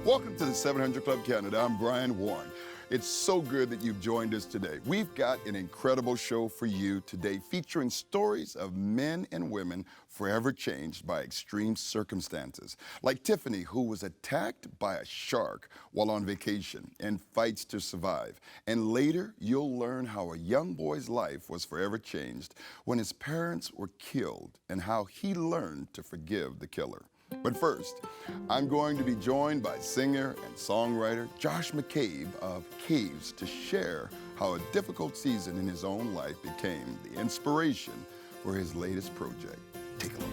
Welcome to the 700 Club Canada. I'm Brian Warren. It's so good that you've joined us today. We've got an incredible show for you today featuring stories of men and women forever changed by extreme circumstances. Like Tiffany, who was attacked by a shark while on vacation and fights to survive. And later, you'll learn how a young boy's life was forever changed when his parents were killed and how he learned to forgive the killer. But first, I'm going to be joined by singer and songwriter Josh McCabe of Caves to share how a difficult season in his own life became the inspiration for his latest project. Take a look.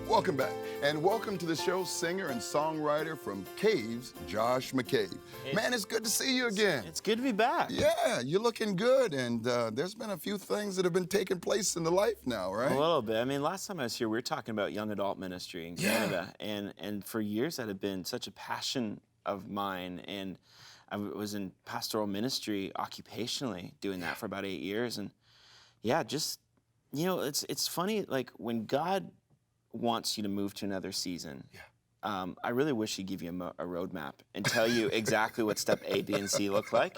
Welcome back, and welcome to the show, singer and songwriter from Caves, Josh McCabe. Hey. Man, it's good to see you again. It's good to be back. Yeah, you're looking good, and there's been a few things that have been taking place in the life now, right? A little bit. I mean, last time I was here, we were talking about young adult ministry in Canada, and for years that had been such a passion of mine, and I was in pastoral ministry occupationally, doing that for about 8 years, and yeah, just, you know, it's funny, like, when God wants you to move to another season, I really wish he'd give you a roadmap and tell you exactly what step A, B, and C look like.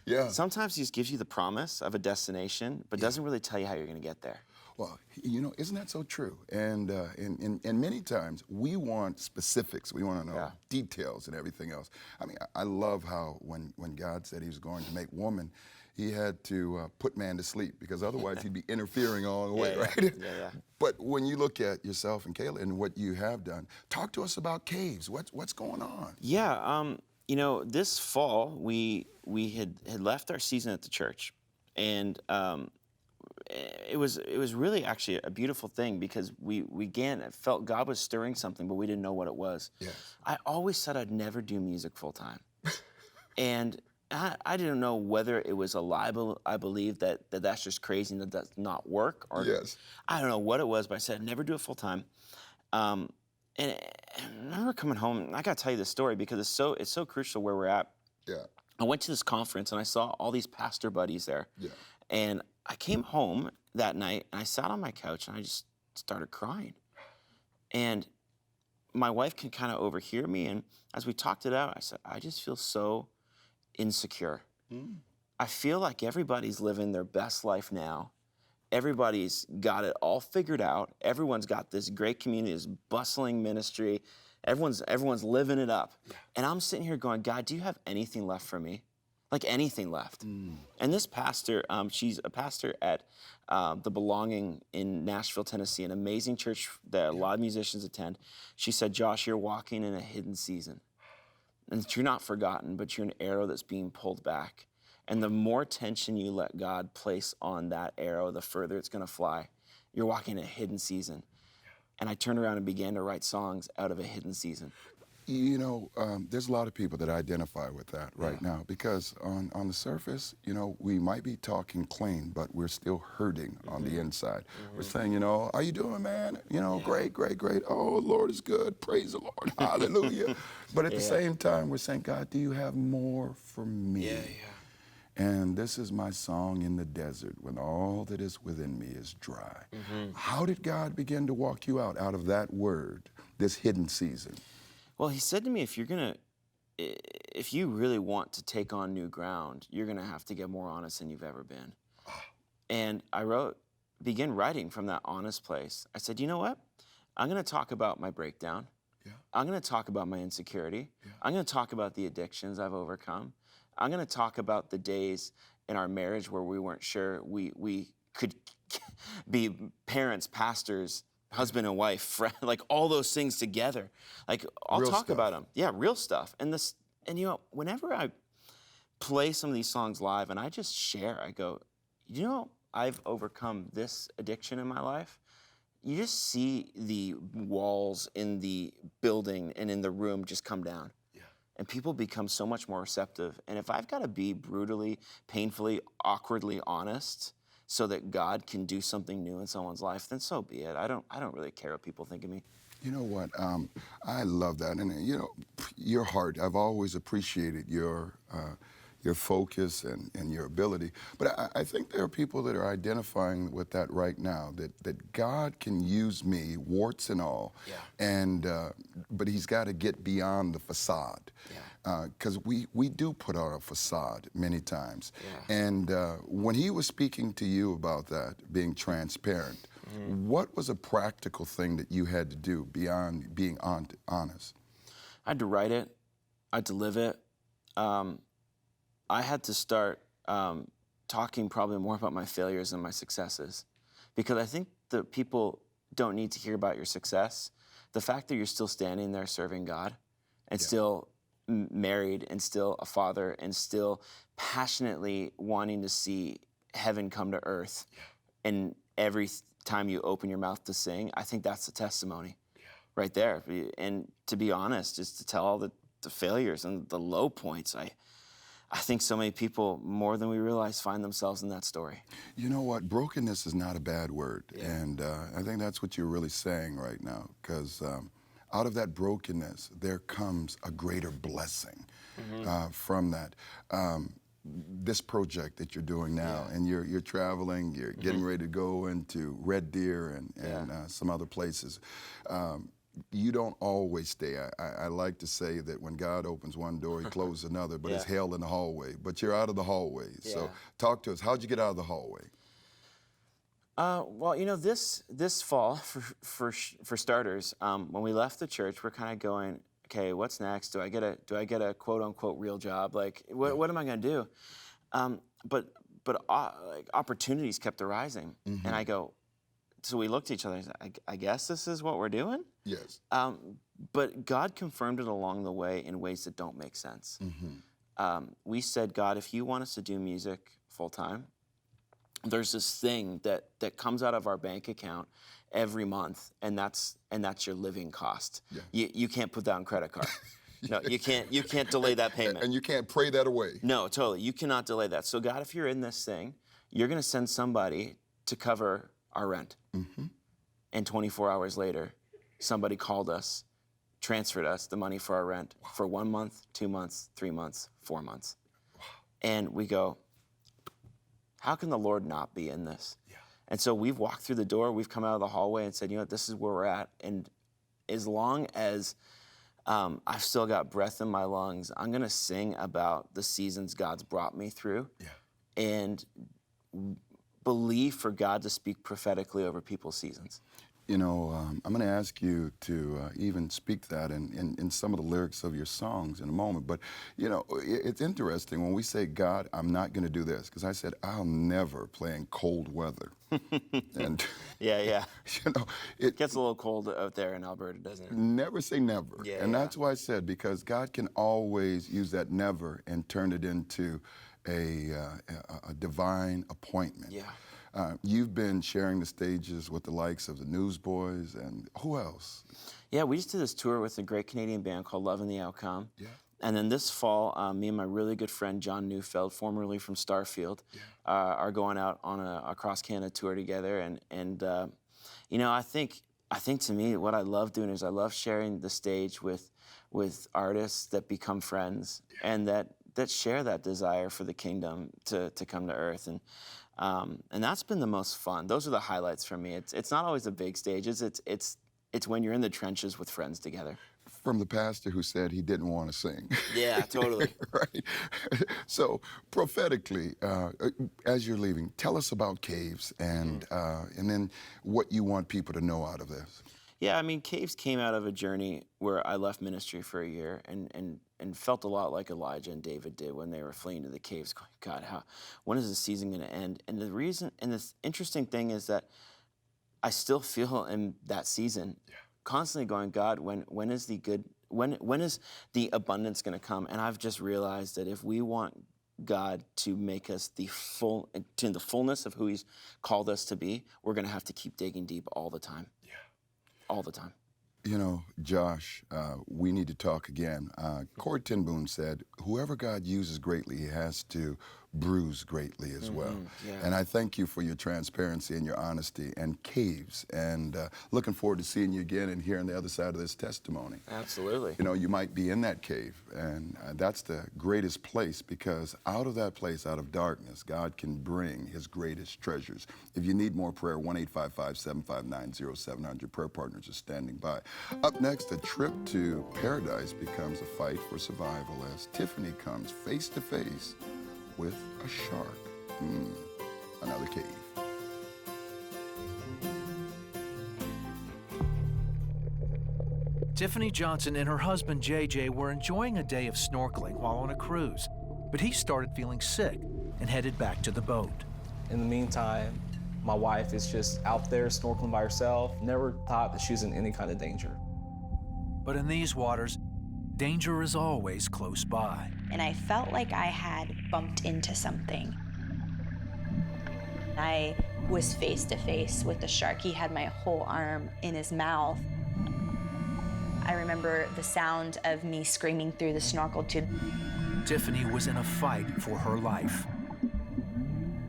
Yeah. Sometimes he just gives you the promise of a destination, but doesn't really tell you how you're going to get there. Well, you know, isn't that so true? And many times we want specifics. We want to know details and everything else. I mean, I love how when God said he was going to make woman, he had to put man to sleep because otherwise he'd be interfering all the way, right? Yeah. But when you look at yourself and Kayla and what you have done, talk to us about Caves. What's going on? Yeah, you know, this fall we had left our season at the church, and it was really actually a beautiful thing because we again felt God was stirring something, but we didn't know what it was. Yes. I always said I'd never do music full time, and I didn't know whether it was a lie. I believe that's just crazy and that does not work, or I don't know what it was, but I said I'd never do it full time. And I remember coming home, and I got to tell you this story because it's so crucial where we're at. Yeah. I went to this conference and I saw all these pastor buddies there. Yeah. And I came home that night and I sat on my couch and I just started crying. And my wife can kind of overhear me, and as we talked it out, I said, I just feel so insecure. I feel like everybody's living their best life now. Everybody's got it all figured out. Everyone's got this great community, this bustling ministry. Everyone's living it up. Yeah. And I'm sitting here going, God, do you have anything left for me? Like anything left? And this pastor, she's a pastor at The Belonging in Nashville, Tennessee, an amazing church that a lot of musicians attend. She said, Josh, you're walking in a hidden season. And you're not forgotten, but you're an arrow that's being pulled back. And the more tension you let God place on that arrow, the further it's going to fly. You're walking in a hidden season. And I turned around and began to write songs out of a hidden season. You know, there's a lot of people that identify with that right now because on the surface, you know, we might be talking clean, but we're still hurting on the inside. We're saying, you know, how you doing, man? You know, great. Oh, Lord is good. Praise the Lord. Hallelujah. But at the same time, we're saying, God, do you have more for me? And this is my song in the desert when all that is within me is dry. How did God begin to walk you out of that word, this hidden season? Well, he said to me, if you really want to take on new ground, you're going to have to get more honest than you've ever been. And I began writing from that honest place. I said, you know what? I'm going to talk about my breakdown. I'm going to talk about my insecurity. I'm going to talk about the addictions I've overcome. I'm going to talk about the days in our marriage where we weren't sure we could be parents, pastors, husband and wife, friend, like all those things together. Like I'll talk about them. Yeah, real stuff. And you know, whenever I play some of these songs live and I just share, I go, you know, I've overcome this addiction in my life. You just see the walls in the building and in the room just come down. Yeah. And people become so much more receptive. And if I've got to be brutally, painfully, awkwardly honest so that God can do something new in someone's life, then so be it. I don't really care what people think of me. You know what? I love that, and you know, your heart. I've always appreciated your focus and your ability. But I think there are people that are identifying with that right now. That God can use me, warts and all. Yeah. And but He's got to get beyond the facade. Yeah. Because we do put on a facade many times. Yeah. And when He was speaking to you about that, being transparent. What was a practical thing that you had to do beyond being honest? I had to write it. I had to live it. I had to start talking probably more about my failures than my successes. Because I think that people don't need to hear about your success. The fact that you're still standing there serving God and still married and still a father and still passionately wanting to see heaven come to earth. And every time you open your mouth to sing, I think that's the testimony right there. And to be honest, just to tell all the failures and the low points, I think so many people, more than we realize, find themselves in that story. You know what? Brokenness is not a bad word. Yeah. And I think that's what you're really saying right now. Because out of that brokenness, there comes a greater blessing from that. This project that you're doing now, and you're traveling, you're getting ready to go into Red Deer and some other places. You don't always stay. I like to say that when God opens one door, He closes another, but it's hell in the hallway. But you're out of the hallway. So talk to us. How'd you get out of the hallway? Well, you know, this fall, for starters, when we left the church, we're kind of going, okay, what's next? Do I get a quote unquote real job? Like, what am I going to do? But like opportunities kept arising, and I go. So we looked at each other and said, I guess this is what we're doing? Yes. But God confirmed it along the way in ways that don't make sense. We said, God, if you want us to do music full time, there's this thing that comes out of our bank account every month, and that's your living cost. Yeah. You can't put that on credit card. No, you can't delay that payment. And you can't pray that away. No, totally. You cannot delay that. So God, if you're in this thing, you're going to send somebody to cover our rent. And 24 hours later, somebody called us, transferred us the money for our rent for 1 month, 2 months, 3 months, 4 months. And we go, how can the Lord not be in this? And so we've walked through the door, we've come out of the hallway and said, you know what, this is where we're at. And as long as I've still got breath in my lungs, I'm going to sing about the seasons God's brought me through. And believe for God to speak prophetically over people's seasons. You know, I'm going to ask you to even speak that in some of the lyrics of your songs in a moment. But, you know, it's interesting when we say, God, I'm not going to do this. Because I said, I'll never play in cold weather. And Yeah. you know, it gets a little cold out there in Alberta, doesn't it? Never say never. Yeah, and that's why I said, because God can always use that never and turn it into a divine appointment. You've been sharing the stages with the likes of the Newsboys and who else? Yeah, we just did this tour with a great Canadian band called Love and the Outcome. And then this fall, me and my really good friend John Neufeld, formerly from Starfield, are going out on a cross-Canada tour together. And you know, I think to me, what I love doing is I love sharing the stage with artists that become friends and that share that desire for the kingdom to come to earth. And that's been the most fun. Those are the highlights for me. It's not always the big stages. It's when you're in the trenches with friends together. From the pastor who said he didn't want to sing. Yeah, totally. Right. So prophetically, as you're leaving, tell us about Caves and then what you want people to know out of this. Yeah, I mean, Caves came out of a journey where I left ministry for a year and felt a lot like Elijah and David did when they were fleeing to the caves, going, God, when is the season going to end? And the interesting thing is that I still feel in that season, constantly going, God, when is the abundance going to come? And I've just realized that if we want God to make us the fullness of who He's called us to be, we're going to have to keep digging deep all the time. Yeah. All the time. You know, Josh, we need to talk again. Corey ten Boom said, whoever God uses greatly, He has to bruise greatly as well. Yeah. And I thank you for your transparency and your honesty and caves. And looking forward to seeing you again and hearing the other side of this testimony. Absolutely. You know, you might be in that cave, and that's the greatest place, because out of that place, out of darkness, God can bring His greatest treasures. If you need more prayer, 1-855-759-0700. Prayer partners are standing by. Up next, a trip to paradise becomes a fight for survival as Tiffany comes face to face with a shark. Another cave. Tiffany Johnson and her husband JJ were enjoying a day of snorkeling while on a cruise, but he started feeling sick and headed back to the boat. In the meantime, my wife is just out there snorkeling by herself. Never thought that she was in any kind of danger. But in these waters, danger is always close by. And I felt like I had bumped into something. I was face to face with the shark. He had my whole arm in his mouth. I remember the sound of me screaming through the snorkel tube. Tiffany was in a fight for her life.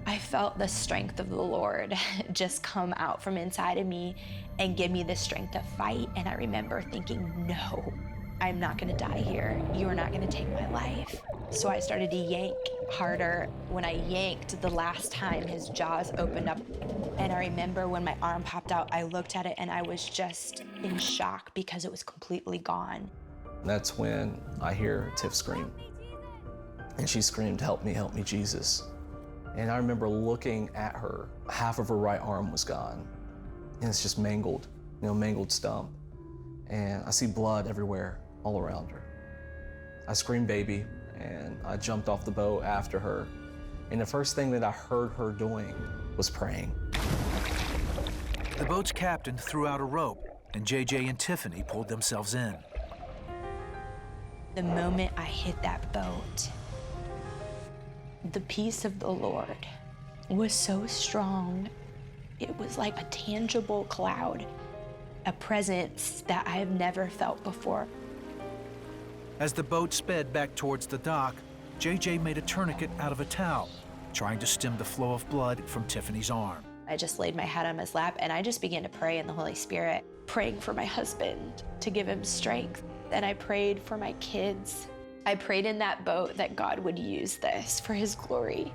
I felt the strength of the Lord just come out from inside of me and give me the strength to fight. And I remember thinking, no, I'm not gonna die here. You are not gonna take my life. So I started to yank harder. When I yanked the last time, his jaws opened up. And I remember when my arm popped out, I looked at it and I was just in shock because it was completely gone. That's when I hear Tiff scream. And she screamed, help me, Jesus. And I remember looking at her. Half of her right arm was gone. And it's just mangled, mangled stump. And I see blood everywhere, all around her. I screamed, baby, and I jumped off the boat after her. And the first thing that I heard her doing was praying. The boat's captain threw out a rope, and JJ and Tiffany pulled themselves in. The moment I hit that boat, the peace of the Lord was so strong. It was like a tangible cloud, a presence that I have never felt before. As the boat sped back towards the dock, JJ made a tourniquet out of a towel, trying to stem the flow of blood from Tiffany's arm. I just laid my head on his lap and I just began to pray in the Holy Spirit, praying for my husband to give him strength. And I prayed for my kids. I prayed in that boat that God would use this for His glory.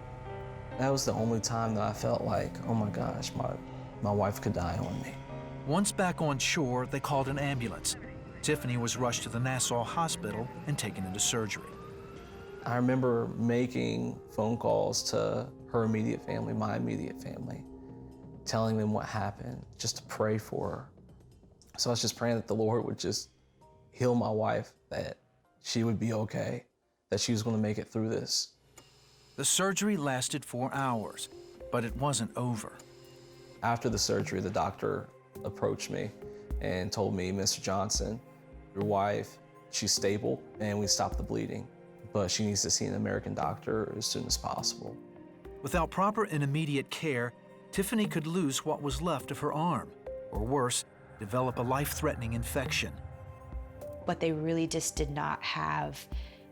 That was the only time that I felt like, oh my gosh, my wife could die on me. Once back on shore, they called an ambulance. Tiffany was rushed to the Nassau hospital and taken into surgery. I remember making phone calls to her immediate family, my immediate family, telling them what happened, just to pray for her. So I was just praying that the Lord would just heal my wife, that she would be okay, that she was going to make it through this. The surgery lasted 4 hours, but it wasn't over. After the surgery, the doctor approached me and told me, Mr. Johnson, your wife, she's stable and we stopped the bleeding, but she needs to see an American doctor as soon as possible. Without proper and immediate care, Tiffany could lose what was left of her arm, or worse, develop a life-threatening infection. But they really just did not have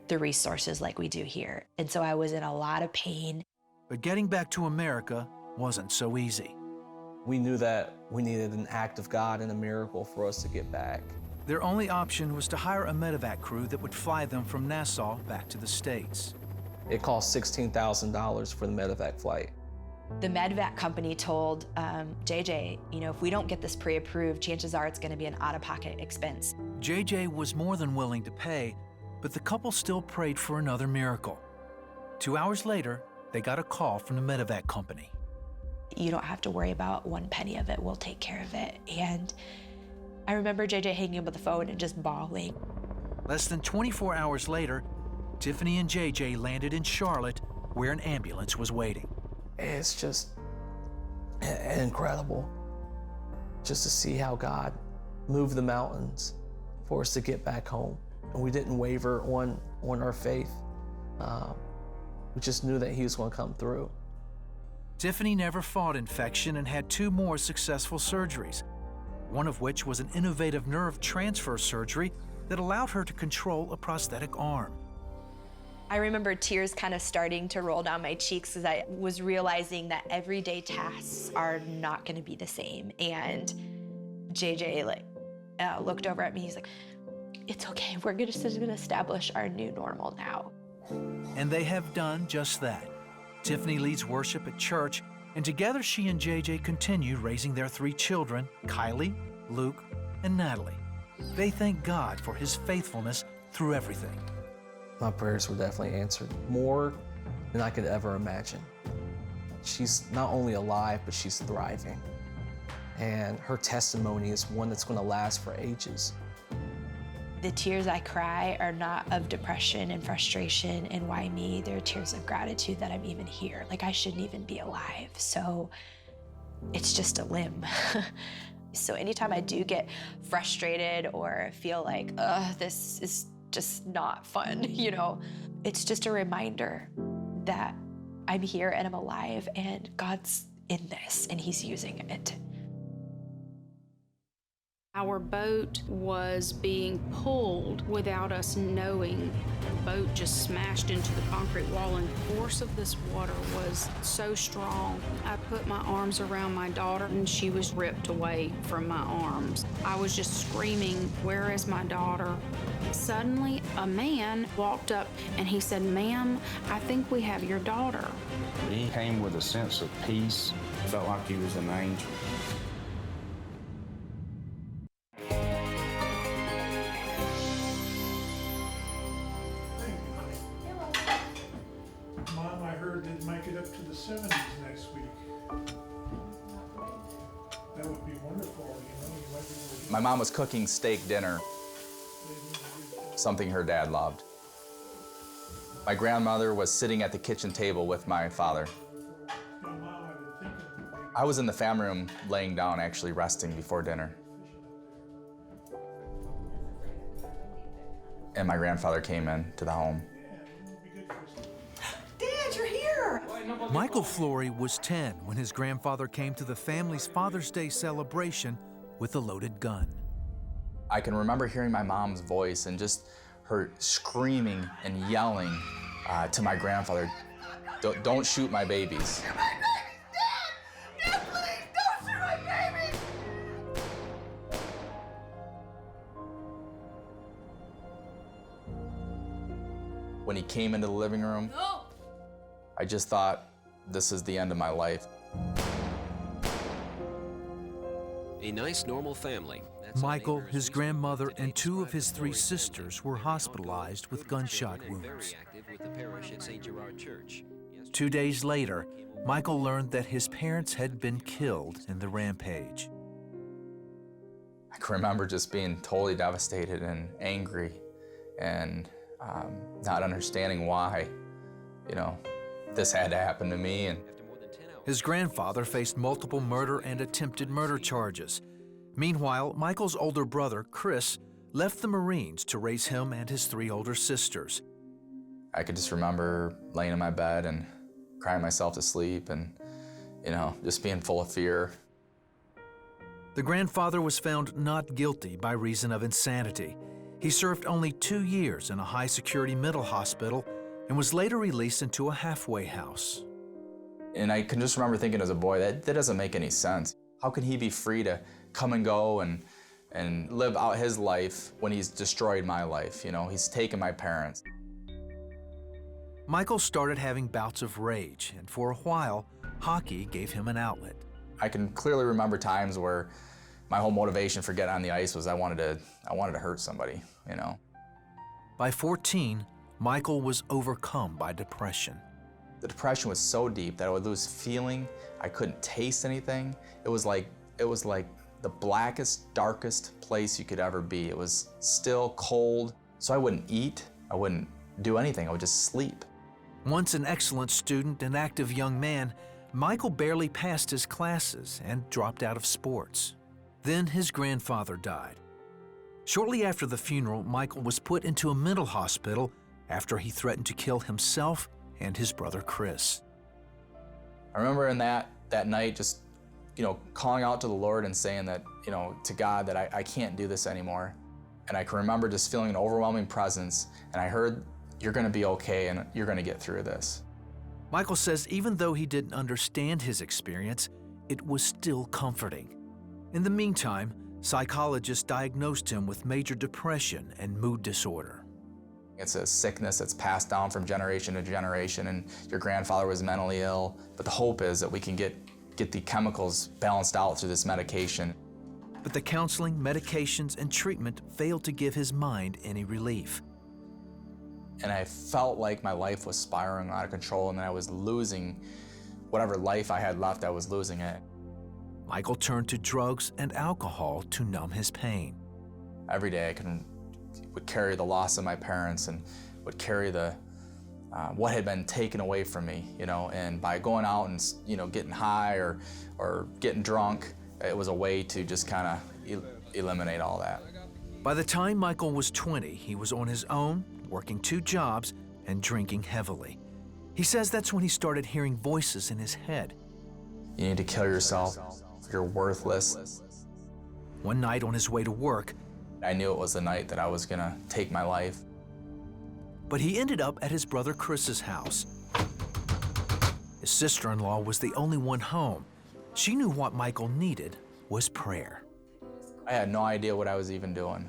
the resources like we do here. And so I was in a lot of pain. But getting back to America wasn't so easy. We knew that we needed an act of God and a miracle for us to get back. Their only option was to hire a medevac crew that would fly them from Nassau back to the States. It cost $16,000 for the medevac flight. The medevac company told JJ, if we don't get this pre-approved, chances are it's going to be an out-of-pocket expense. JJ was more than willing to pay, but the couple still prayed for another miracle. 2 hours later, they got a call from the medevac company. You don't have to worry about one penny of it. We'll take care of it. And I remember JJ hanging up the phone and just bawling. Less than 24 hours later, Tiffany and JJ landed in Charlotte, where an ambulance was waiting. It's just incredible just to see how God moved the mountains for us to get back home. And we didn't waver on our faith. We just knew that he was going to come through. Tiffany never fought infection and had 2 more successful surgeries, one of which was an innovative nerve transfer surgery that allowed her to control a prosthetic arm. I remember tears kind of starting to roll down my cheeks as I was realizing that everyday tasks are not going to be the same. And JJ looked over at me. He's like, "It's okay. We're just going to establish our new normal now." And they have done just that. Tiffany leads worship at church, and together she and JJ continue raising their 3 children, Kylie, Luke, and Natalie. They thank God for his faithfulness through everything. My prayers were definitely answered, more than I could ever imagine. She's not only alive, but she's thriving. And her testimony is one that's going to last for ages. The tears I cry are not of depression and frustration and why me. They're tears of gratitude that I'm even here. Like, I shouldn't even be alive. So it's just a limb. So anytime I do get frustrated or feel like, this is just not fun, it's just a reminder that I'm here and I'm alive and God's in this and he's using it. Our boat was being pulled without us knowing. The boat just smashed into the concrete wall, and the force of this water was so strong. I put my arms around my daughter, and she was ripped away from my arms. I was just screaming, "Where is my daughter?" Suddenly, a man walked up, and he said, "Ma'am, I think we have your daughter." He came with a sense of peace. Felt like he was an angel. Mom, I heard they'd make it up to the 70s next week. That would be wonderful, You might be able to... My mom was cooking steak dinner, something her dad loved. My grandmother was sitting at the kitchen table with my father. I was in the family room laying down, actually resting before dinner. And my grandfather came in to the home. Dad, you're here! Michael Flory was 10 when his grandfather came to the family's Father's Day celebration with a loaded gun. I can remember hearing my mom's voice and just her screaming and yelling to my grandfather, don't shoot my babies. Dad, please, don't shoot my baby! When he came into the living room, I just thought, this is the end of my life. A nice, normal family. That's Michael, his grandmother, and 2 of his 3 sisters were hospitalized with gunshot wounds. 2 days later, Michael learned that his parents had been killed in the rampage. I can remember just being totally devastated and angry and not understanding why, this had to happen to me. And his grandfather faced multiple murder and attempted murder charges. Meanwhile, Michael's older brother, Chris, left the Marines to raise him and his 3 older sisters. I could just remember laying in my bed and crying myself to sleep and, just being full of fear. The grandfather was found not guilty by reason of insanity. He served only 2 years in a high-security mental hospital and was later released into a halfway house. And I can just remember thinking as a boy, that doesn't make any sense. How can he be free to come and go and live out his life when he's destroyed my life? He's taken my parents. Michael started having bouts of rage, and for a while, hockey gave him an outlet. I can clearly remember times where my whole motivation for getting on the ice was I wanted to hurt somebody, By 14, Michael was overcome by depression. The depression was so deep that I would lose feeling. I couldn't taste anything. It was like the blackest, darkest place you could ever be. It was still cold, so I wouldn't eat. I wouldn't do anything. I would just sleep. Once an excellent student and active young man, Michael barely passed his classes and dropped out of sports. Then his grandfather died. Shortly after the funeral, Michael was put into a mental hospital after he threatened to kill himself and his brother Chris. I remember in that night just, calling out to the Lord and saying that, to God that I can't do this anymore. And I can remember just feeling an overwhelming presence, and I heard, "You're gonna be okay and you're gonna get through this." Michael says even though he didn't understand his experience, it was still comforting. In the meantime, psychologists diagnosed him with major depression and mood disorder. It's a sickness that's passed down from generation to generation, and your grandfather was mentally ill. But the hope is that we can get the chemicals balanced out through this medication. But the counseling, medications, and treatment failed to give his mind any relief. And I felt like my life was spiraling out of control, and that I was losing whatever life I had left, I was losing it. Michael turned to drugs and alcohol to numb his pain. Every day I would carry the loss of my parents and would carry the what had been taken away from me, and by going out and getting high or getting drunk, it was a way to just kind of eliminate all that. By the time Michael was 20, he was on his own, working 2 jobs, and drinking heavily. He says that's when he started hearing voices in his head. You need to kill yourself. You're worthless. One night on his way to work, I knew it was the night that I was gonna take my life. but he ended up at his brother Chris's house. His sister-in-law was the only one home. She knew what Michael needed was prayer. I had no idea what I was even doing.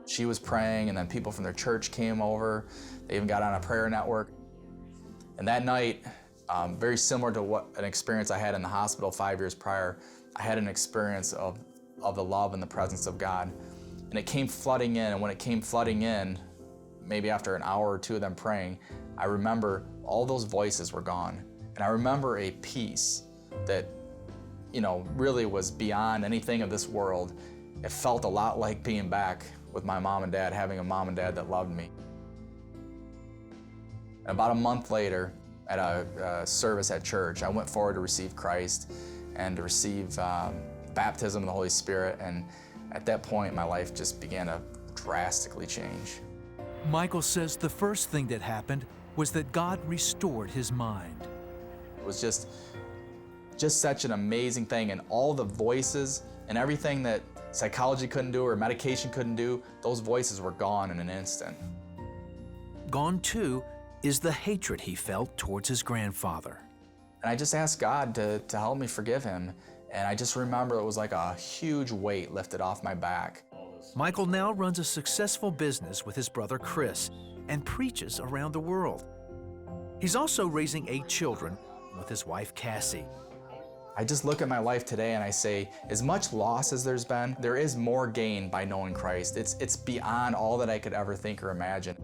She was praying, and then people from their church came over. They even got on a prayer network. And that night, very similar to an experience I had in the hospital 5 years prior, I had an experience of the love and the presence of God. And it came flooding in, and when it came flooding in, maybe after an hour or two of them praying, I remember all those voices were gone. And I remember a peace that, really was beyond anything of this world. It felt a lot like being back with my mom and dad, having a mom and dad that loved me. And about a month later, at a service at church, I went forward to receive Christ and to receive baptism of the Holy Spirit. And at that point, my life just began to drastically change. Michael says the first thing that happened was that God restored his mind. It was just such an amazing thing, and all the voices and everything that psychology couldn't do or medication couldn't do, those voices were gone in an instant. Gone, too, is the hatred he felt towards his grandfather. And I just asked God to help me forgive him, and I just remember it was like a huge weight lifted off my back. Michael now runs a successful business with his brother Chris and preaches around the world. He's also raising 8 children with his wife Cassie. I just look at my life today and I say, as much loss as there's been, there is more gain by knowing Christ. It's beyond all that I could ever think or imagine.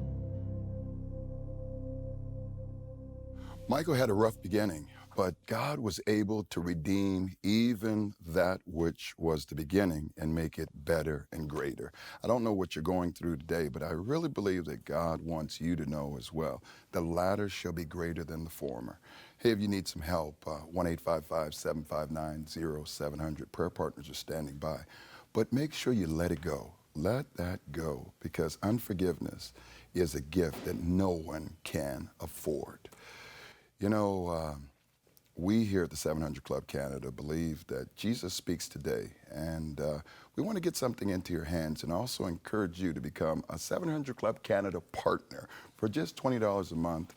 Michael had a rough beginning, but God was able to redeem even that which was the beginning and make it better and greater. I don't know what you're going through today, but I really believe that God wants you to know as well. The latter shall be greater than the former. Hey, if you need some help, 1-855-759-0700. Prayer partners are standing by. But make sure you let it go. Let that go, because unforgiveness is a gift that no one can afford. We here at the 700 Club Canada believe that Jesus speaks today, and we want to get something into your hands and also encourage you to become a 700 Club Canada partner. For just $20 a month,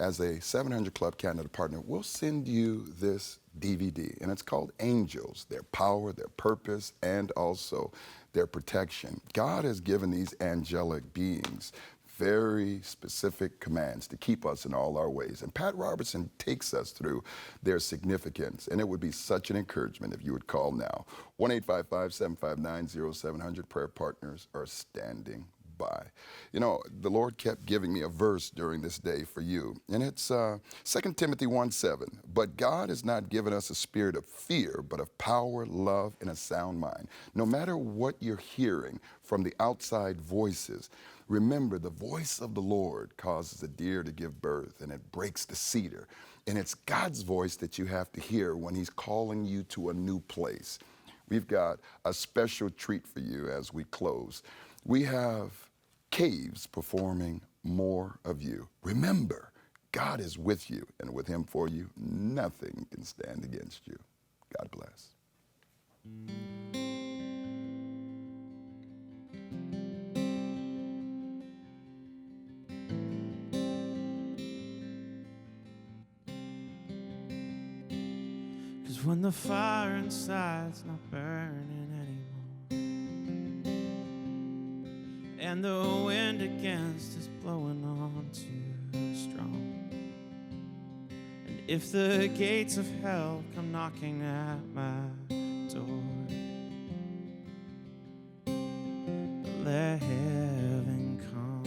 as a 700 Club Canada partner, we'll send you this DVD, and it's called Angels, Their Power, Their Purpose, and also their protection. God has given these angelic beings very specific commands to keep us in all our ways. And Pat Robertson takes us through their significance, and it would be such an encouragement if you would call now. 1-855-759-0700. Prayer partners are standing by. The Lord kept giving me a verse during this day for you, and it's 2 Timothy 1:7. But God has not given us a spirit of fear, but of power, love, and a sound mind. No matter what you're hearing from the outside voices, remember, the voice of the Lord causes a deer to give birth, and it breaks the cedar. And it's God's voice that you have to hear when he's calling you to a new place. We've got a special treat for you as we close. We have Caves performing More of You. Remember, God is with you, and with him for you, nothing can stand against you. God bless. Cause when the fire inside's not burning anymore, and the wind against is blowing on too strong, and if the gates of hell come knocking at my door, let heaven come.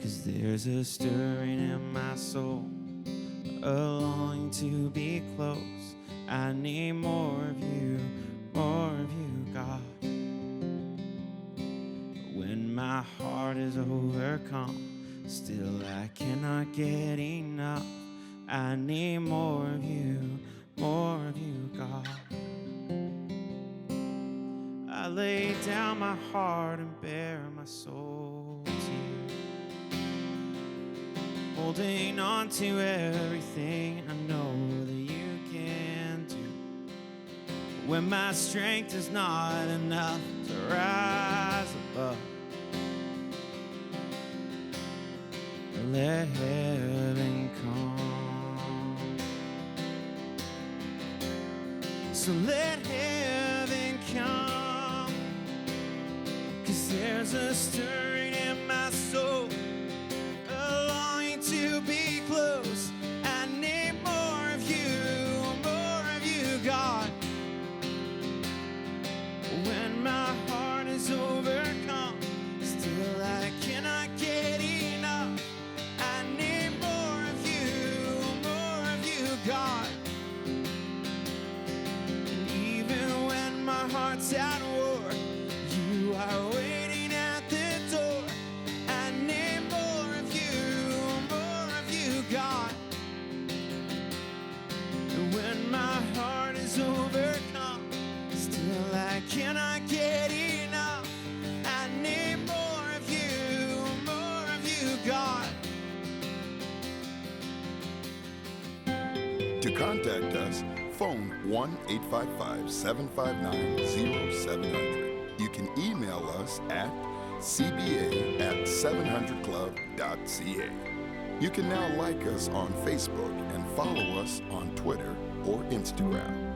Cause there's a stirring in my soul, a longing to be close. I need more of you, God. When my heart is overcome, still I cannot get enough. I need more of you, God. I lay down my heart and bare my soul to you, holding on to everything I know that you can do. When my strength is not enough to rise above, let heaven come. So let heaven come, 'cause there's a stirring in my soul, a longing to be close. I need more of you, God. When my heart is overcome, still I cannot get enough. I need more of you, God. And even when my heart's at war, you are waiting at the door. I need more of you, God. And when my heart is overcome, still I cannot get enough. I need more of you, God. To contact us, phone 1-855-759-0700. You can email us at cba@700club.ca. You can now like us on Facebook and follow us on Twitter or Instagram.